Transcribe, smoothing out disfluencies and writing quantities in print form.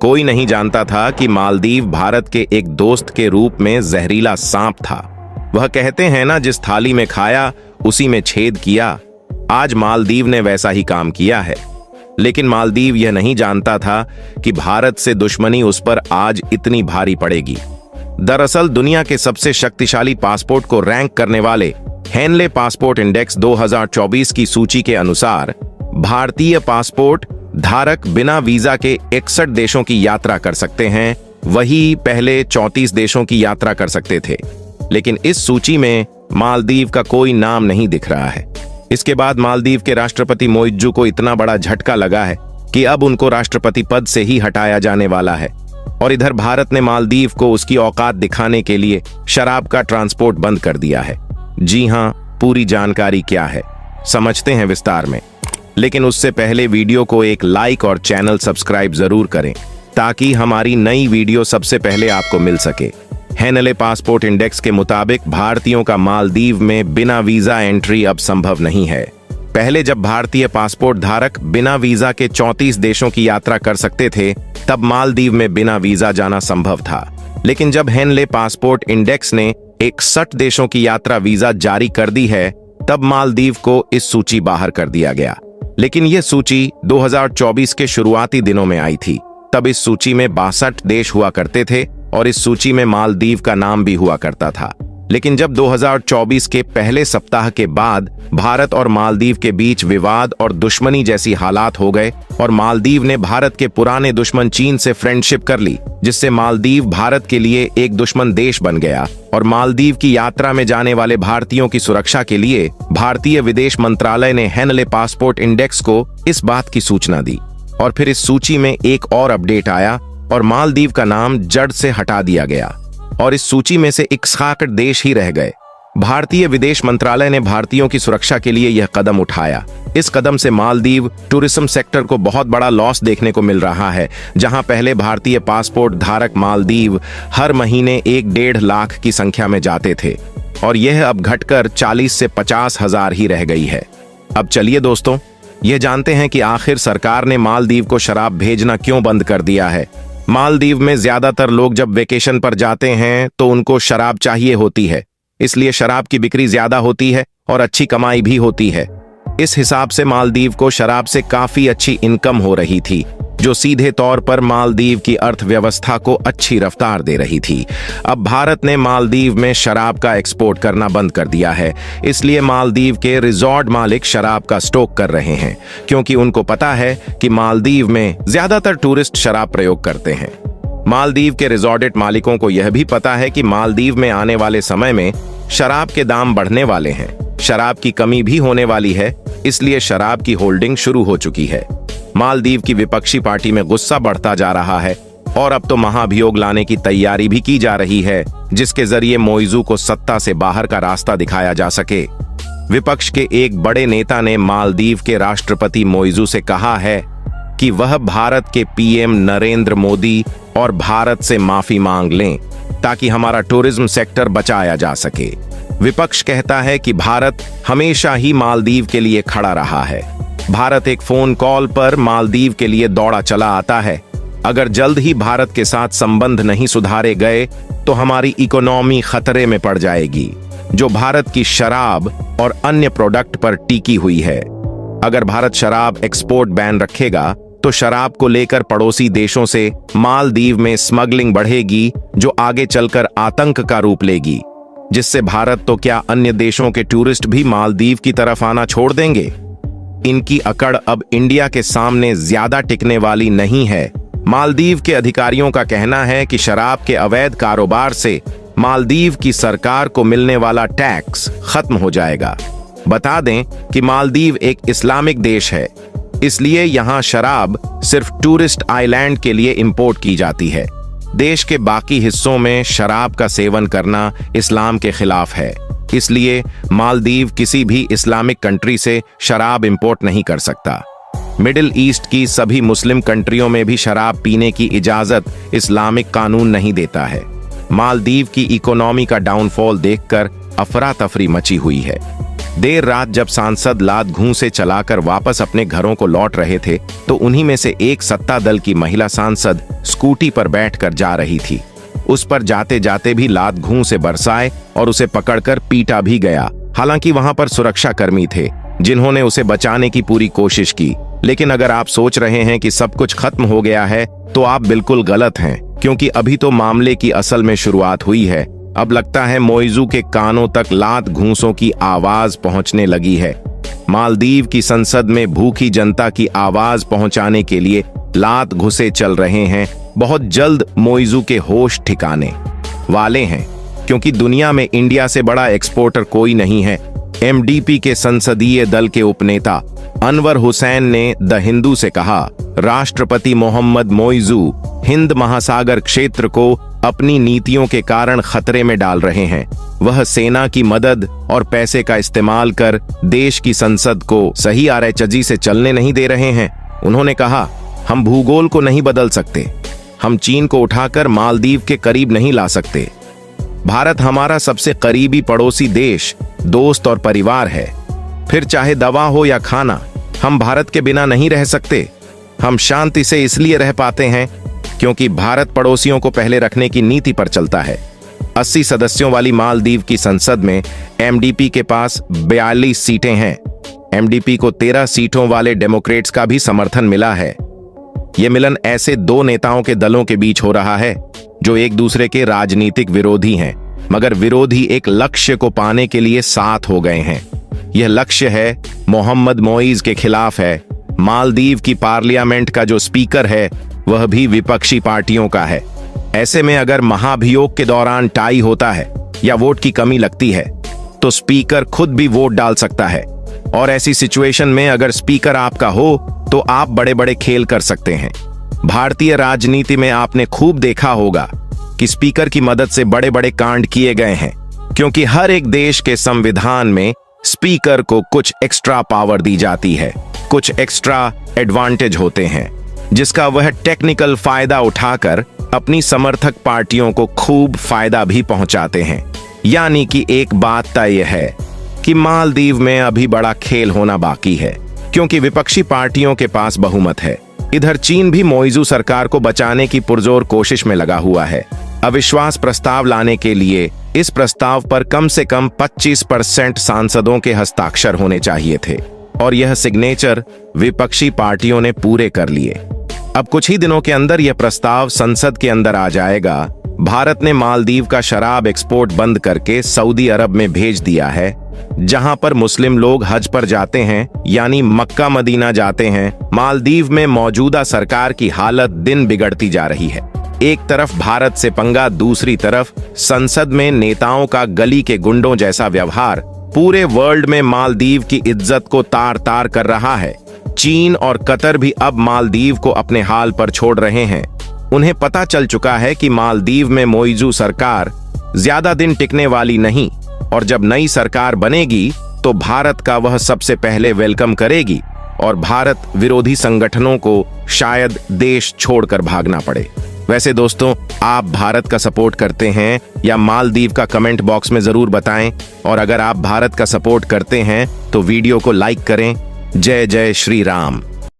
कोई नहीं जानता था कि मालदीव भारत के एक दोस्त के रूप में जहरीला सांप था। वह कहते हैं ना, जिस थाली में खाया उसी में छेद किया। आज मालदीव ने वैसा ही काम किया है। लेकिन मालदीव यह नहीं जानता था कि भारत से दुश्मनी उस पर आज इतनी भारी पड़ेगी। दरअसल दुनिया के सबसे शक्तिशाली पासपोर्ट को रैंक करने वाले हेनले पासपोर्ट इंडेक्स 2024 की सूची के अनुसार भारतीय पासपोर्ट धारक बिना वीजा के 61 देशों की यात्रा कर सकते हैं। वही पहले 34 देशों की यात्रा कर सकते थे। लेकिन इस सूची में मालदीव का कोई नाम नहीं दिख रहा है। इसके बाद मालदीव के राष्ट्रपति मोइज्जू को इतना बड़ा झटका लगा है कि अब उनको राष्ट्रपति पद से ही हटाया जाने वाला है। और इधर भारत ने मालदीव को उसकी औकात दिखाने के लिए शराब का ट्रांसपोर्ट बंद कर दिया है। जी हां, पूरी जानकारी क्या है समझते हैं विस्तार में। लेकिन उससे पहले वीडियो को एक लाइक और चैनल सब्सक्राइब जरूर करें ताकि हमारी नई वीडियो सबसे पहले आपको मिल सके। हेनले पासपोर्ट इंडेक्स के मुताबिक भारतीयों का मालदीव में बिना वीजा एंट्री अब संभव नहीं है। पहले जब भारतीय पासपोर्ट धारक बिना वीजा के 34 देशों की यात्रा कर सकते थे, तब मालदीव में बिना वीजा जाना संभव था। लेकिन जब हेनले पासपोर्ट इंडेक्स ने 61 देशों की यात्रा वीजा जारी कर दी है, तब मालदीव को इस सूची बाहर कर दिया गया। लेकिन यह सूची 2024 के शुरुआती दिनों में आई थी। तब इस सूची में 62 देश हुआ करते थे और इस सूची में मालदीव का नाम भी हुआ करता था। लेकिन जब 2024 के पहले सप्ताह के बाद भारत और मालदीव के बीच विवाद और दुश्मनी जैसी हालात हो गए और मालदीव ने भारत के पुराने दुश्मन चीन से फ्रेंडशिप कर ली, जिससे मालदीव भारत के लिए एक दुश्मन देश बन गया। और मालदीव की यात्रा में जाने वाले भारतीयों की सुरक्षा के लिए भारतीय विदेश मंत्रालय ने हेनले पासपोर्ट इंडेक्स को इस बात की सूचना दी। और फिर इस सूची में एक और अपडेट आया और मालदीव का नाम जड़ से हटा दिया गया और इस सूची में से 61 देश ही रह गए। भारतीय विदेश मंत्रालय ने भारतीयों की सुरक्षा के लिए यह कदम उठाया। इस कदम से मालदीव टूरिज्म सेक्टर को बहुत बड़ा लॉस देखने को मिल रहा है। जहां पहले भारतीय पासपोर्ट धारक मालदीव हर महीने 1-1.5 लाख की संख्या में जाते थे और यह अब घटकर 40 से 50 हजार ही रह गई है। अब चलिए दोस्तों, यह जानते हैं कि आखिर सरकार ने मालदीव को शराब भेजना क्यों बंद कर दिया है। मालदीव में ज्यादातर लोग जब वेकेशन पर जाते हैं तो उनको शराब चाहिए होती है, इसलिए शराब की बिक्री ज्यादा होती है और अच्छी कमाई भी होती है। इस हिसाब से मालदीव को शराब से काफी अच्छी इनकम हो रही थी, जो सीधे तौर पर मालदीव की अर्थव्यवस्था को अच्छी रफ्तार दे रही थी। अब भारत ने मालदीव में शराब का एक्सपोर्ट करना बंद कर दिया है, इसलिए मालदीव के रिजॉर्ट मालिक शराब का स्टॉक कर रहे हैं, क्योंकि उनको पता है कि मालदीव में ज्यादातर टूरिस्ट शराब प्रयोग करते हैं। मालदीव के रिजॉर्ट मालिकों को यह भी पता है कि मालदीव में आने वाले समय में शराब के दाम बढ़ने वाले हैं, शराब की कमी भी होने वाली है, इसलिए शराब की होल्डिंग शुरू हो चुकी है। मालदीव की विपक्षी पार्टी में गुस्सा बढ़ता जा रहा है और अब तो महाभियोग लाने की तैयारी भी की जा रही है, जिसके जरिए मोइजू को सत्ता से बाहर का रास्ता दिखाया जा सके। विपक्ष के एक बड़े नेता ने मालदीव के राष्ट्रपति मोइजू से कहा है कि वह भारत के पीएम नरेंद्र मोदी और भारत से माफी मांग लें ताकि हमारा टूरिज्म सेक्टर बचाया जा सके। विपक्ष कहता है कि भारत हमेशा ही मालदीव के लिए खड़ा रहा है। भारत एक फोन कॉल पर मालदीव के लिए दौड़ा चला आता है। अगर जल्द ही भारत के साथ संबंध नहीं सुधारे गए तो हमारी इकोनॉमी खतरे में पड़ जाएगी, जो भारत की शराब और अन्य प्रोडक्ट पर टिकी हुई है। अगर भारत शराब एक्सपोर्ट बैन रखेगा तो शराब को लेकर पड़ोसी देशों से मालदीव में स्मगलिंग बढ़ेगी, जो आगे चलकर आतंक का रूप लेगी, जिससे भारत तो क्या अन्य देशों के टूरिस्ट भी मालदीव की तरफ आना छोड़ देंगे। इनकी अकड़ अब इंडिया के सामने ज्यादा टिकने वाली नहीं है। मालदीव के अधिकारियों का कहना है कि शराब के अवैध कारोबार से मालदीव की सरकार को मिलने वाला टैक्स खत्म हो जाएगा। बता दें कि मालदीव एक इस्लामिक देश है, इसलिए यहाँ शराब सिर्फ टूरिस्ट आइलैंड के लिए इंपोर्ट की जाती है। देश के बाकी हिस्सों में शराब का सेवन करना इस्लाम के खिलाफ है, इसलिए मालदीव किसी भी इस्लामिक कंट्री से शराब इंपोर्ट नहीं कर सकता। मिडिल ईस्ट की सभी मुस्लिम कंट्रियों में भी शराब पीने की इजाजत इस्लामिक कानून नहीं देता है। मालदीव की इकोनॉमी का डाउनफॉल देखकर अफरा तफरी मची हुई है। देर रात जब सांसद लात घूं से चलाकर वापस अपने घरों को लौट रहे थे तो उन्हीं में से एक सत्ता दल की महिला सांसद स्कूटी पर बैठकर जा रही थी। उस पर जाते जाते भी लात घूं से बरसाए और उसे पकड़कर पीटा भी गया। हालांकि वहां पर सुरक्षा कर्मी थे जिन्होंने उसे बचाने की पूरी कोशिश की। लेकिन अगर आप सोच रहे हैं कि सब कुछ खत्म हो गया है तो आप बिल्कुल गलत हैं, क्योंकि अभी तो मामले की असल में शुरुआत हुई है। अब लगता है मोइजू के कानों तक लात घूंसों की आवाज पहुंचने लगी है। मालदीव की संसद में भूखी जनता की आवाज पहुंचाने के लिए लात घुसे चल रहे हैं। बहुत जल्द मोइजू के होश ठिकाने वाले हैं, क्योंकि दुनिया में इंडिया से बड़ा एक्सपोर्टर कोई नहीं है। एमडीपी के संसदीय दल के उपनेता अनवर हुसैन ने द हिंदू से कहा, राष्ट्रपति मोहम्मद मोइजू हिंद महासागर क्षेत्र को अपनी नीतियों के कारण खतरे में डाल रहे हैं। वह सेना की मदद और पैसे का इस्तेमाल कर देश की संसद को सही आरएचजी से चलने नहीं दे रहे हैं। उन्होंने कहा, हम भूगोल को नहीं बदल सकते, हम चीन को उठाकर मालदीव के करीब नहीं ला सकते। भारत हमारा सबसे करीबी पड़ोसी देश, दोस्त और परिवार है। फिर चाहे दवा हो या खाना, हम भारत के बिना नहीं रह सकते। हम शांति से इसलिए रह पाते हैं क्योंकि भारत पड़ोसियों को पहले रखने की नीति पर चलता है। 80 सदस्यों वाली मालदीव की संसद में एमडीपी के पास 42 सीटें हैं। एमडीपी को 13 सीटों वाले डेमोक्रेट्स का भी समर्थन मिला है। यह मिलन ऐसे दो नेताओं के दलों के बीच हो रहा है जो एक दूसरे के राजनीतिक विरोधी हैं, मगर विरोधी एक लक्ष्य को पाने के लिए साथ हो गए हैं। यह लक्ष्य है मोहम्मद मोइज के खिलाफ है। मालदीव की पार्लियामेंट का जो स्पीकर है वह भी विपक्षी पार्टियों का है। ऐसे में अगर महाभियोग के दौरान टाई होता है या वोट की कमी लगती है तो स्पीकर खुद भी वोट डाल सकता है, और ऐसी सिचुएशन में अगर स्पीकर आपका हो तो आप बड़े बड़े खेल कर सकते हैं। भारतीय राजनीति में आपने खूब देखा होगा कि स्पीकर की मदद से बड़े बड़े कांड किए गए हैं, क्योंकि हर एक देश के संविधान में स्पीकर को कुछ एक्स्ट्रा पावर दी जाती है, कुछ एक्स्ट्रा एडवांटेज होते हैं, जिसका वह टेक्निकल फायदा उठाकर अपनी समर्थक पार्टियों को खूब फायदा भी पहुंचाते हैं। यानी कि एक बात तय है कि मालदीव में अभी बड़ा खेल होना बाकी है, क्योंकि विपक्षी पार्टियों के पास बहुमत है। इधर चीन भी मोइजू सरकार को बचाने की पुरजोर कोशिश में लगा हुआ है। अविश्वास प्रस्ताव लाने के लिए इस प्रस्ताव पर कम से कम 25% सांसदों के हस्ताक्षर होने चाहिए थे, और यह सिग्नेचर विपक्षी पार्टियों ने पूरे कर लिए। अब कुछ ही दिनों के अंदर यह प्रस्ताव संसद के अंदर आ जाएगा। भारत ने मालदीव का शराब एक्सपोर्ट बंद करके सऊदी अरब में भेज दिया है, जहां पर मुस्लिम लोग हज पर जाते हैं, यानी मक्का मदीना जाते हैं। मालदीव में मौजूदा सरकार की हालत दिन बिगड़ती जा रही है। एक तरफ भारत से पंगा, दूसरी तरफ संसद में नेताओं का गली के गुंडों जैसा व्यवहार पूरे वर्ल्ड में मालदीव की इज्जत को तार तार कर रहा है। चीन और कतर भी अब मालदीव को अपने हाल पर छोड़ रहे हैं। उन्हें पता चल चुका है कि मालदीव में मोइजू सरकार ज्यादा दिन टिकने वाली नहीं, और जब नई सरकार बनेगी तो भारत का वह सबसे पहले वेलकम करेगी, और भारत विरोधी संगठनों को शायद देश छोड़कर भागना पड़े। वैसे दोस्तों, आप भारत का सपोर्ट करते हैं या मालदीव का कमेंट बॉक्स में जरूर बताएं, और अगर आप भारत का सपोर्ट करते हैं तो वीडियो को लाइक करें। जय जय श्री राम।